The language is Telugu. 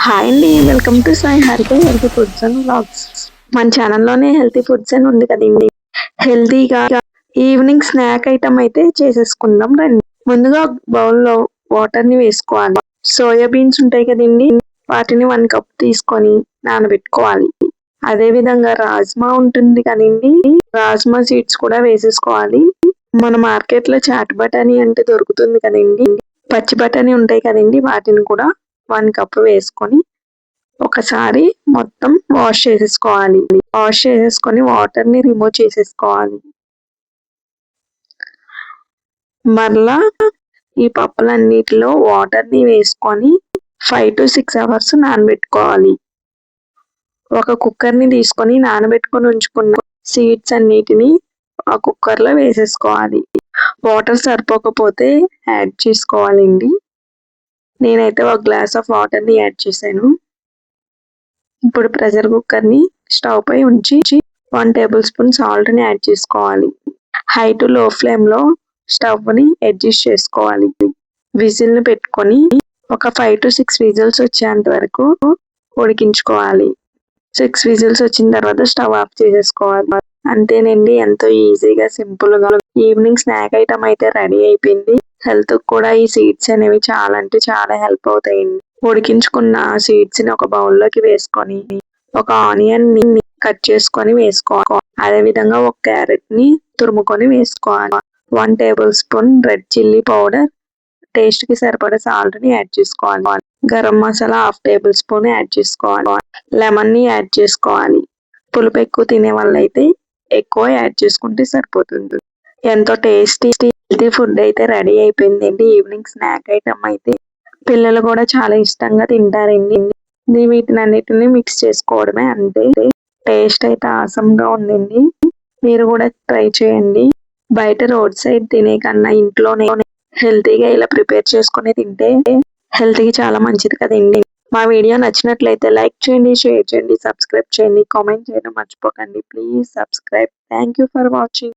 హాయ్ అండి. Welcome to Sai Harika healthy foods and vlogs. మన ఛానల్లోనే హెల్తీ ఫుడ్స్ అని ఉంది కదండి. హెల్తీగా ఈవినింగ్ స్నాక్ ఐటమ్ అయితే చేసేసుకుందాం రండి. ముందుగా బౌల్లో వాటర్ని వేసుకోవాలి. సోయా బీన్స్ ఉంటాయి కదండి, వాటిని 1 కప్ తీసుకొని నానబెట్టుకోవాలి. అదే విధంగా రాజ్మా ఉంటుంది కదండి, రాజ్మా సీడ్స్ కూడా వేసేసుకోవాలి. మన మార్కెట్లో చాట్ బటానీ అంటే దొరుకుతుంది కదండి, పచ్చి బఠానీ ఉంటాయి కదండి, వాటిని కూడా 1 కప్ వేసుకొని ఒకసారి మొత్తం వాష్ చేసేసుకోవాలి. వాష్ చేసేసుకొని వాటర్ని రిమూవ్ చేసేసుకోవాలి. మరలా ఈ పప్పులన్నిటిలో వాటర్ని వేసుకొని 5 to 6 అవర్స్ నానబెట్టుకోవాలి. ఒక కుక్కర్ని తీసుకొని నానబెట్టుకొని ఉంచుకున్న సీడ్స్ అన్నిటిని ఆ కుక్కర్లో వేసేసుకోవాలి. వాటర్ సరిపోకపోతే యాడ్ చేసుకోవాలండి. నేనైతే 1 గ్లాస్ ఆఫ్ వాటర్ని యాడ్ చేశాను. ఇప్పుడు ప్రెషర్ కుక్కర్ని స్టవ్ పై ఉంచి 1 టేబుల్ స్పూన్ సాల్ట్ని యాడ్ చేసుకోవాలి. హై టు లో ఫ్లేమ్లో స్టవ్ని అడ్జస్ట్ చేసుకోవాలి. విజిల్ని పెట్టుకొని ఒక 5 to 6 విజిల్స్ వచ్చేంత వరకు ఉడికించుకోవాలి. 6 విజిల్స్ వచ్చిన తర్వాత స్టవ్ ఆఫ్ చేసేసుకోవాలి. అంతేనండి, ఎంతో ఈజీగా సింపుల్గా ఈవినింగ్ స్నాక్ ఐటమ్ అయితే రెడీ అయిపోయింది. హెల్త్ కూడా ఈ సీడ్స్ అనేవి చాలా అంటే చాలా హెల్ప్ అవుతాయండి. ఉడికించుకున్న సీడ్స్ని ఒక బౌల్లోకి వేసుకొని ఒక ఆనియన్ని కట్ చేసుకొని వేసుకోవాలి. అదేవిధంగా ఒక క్యారెట్ని తురుముకొని వేసుకోవాలి. 1 table spoon red chilli powder, టేస్ట్కి సరిపడా సాల్ట్ని యాడ్ చేసుకోవాలి. Garam masala 1/2 table spoon add చేసుకోవాలి. లెమన్ని యాడ్ చేసుకోవాలి. పులుపు ఎక్కువ తినే వాళ్ళైతే ఎక్కువ యాడ్ చేసుకుంటే సరిపోతుంది. ఎంతో టేస్టీ హెల్తీ ఫుడ్ అయితే రెడీ అయిపోయిందండి. ఈవినింగ్ స్నాక్ ఐటమ్ అయితే పిల్లలు కూడా చాలా ఇష్టంగా తింటారండి. వీటినన్నిటిని మిక్స్ చేసుకోవడమే, అంతే. టేస్ట్ అయితే ఆసమ్గా ఉందండి. మీరు కూడా ట్రై చేయండి. బయట రోడ్ సైడ్ తినే కన్నా ఇంట్లోనే హెల్తీగా ఇలా ప్రిపేర్ చేసుకుని తింటే హెల్త్కి చాలా మంచిది కదండి. మా వీడియో నచ్చినట్లయితే లైక్ చేయండి, షేర్ చేయండి, సబ్స్క్రైబ్ చేయండి, కామెంట్ చేయడం మర్చిపోకండి. Please subscribe. Thank you for watching.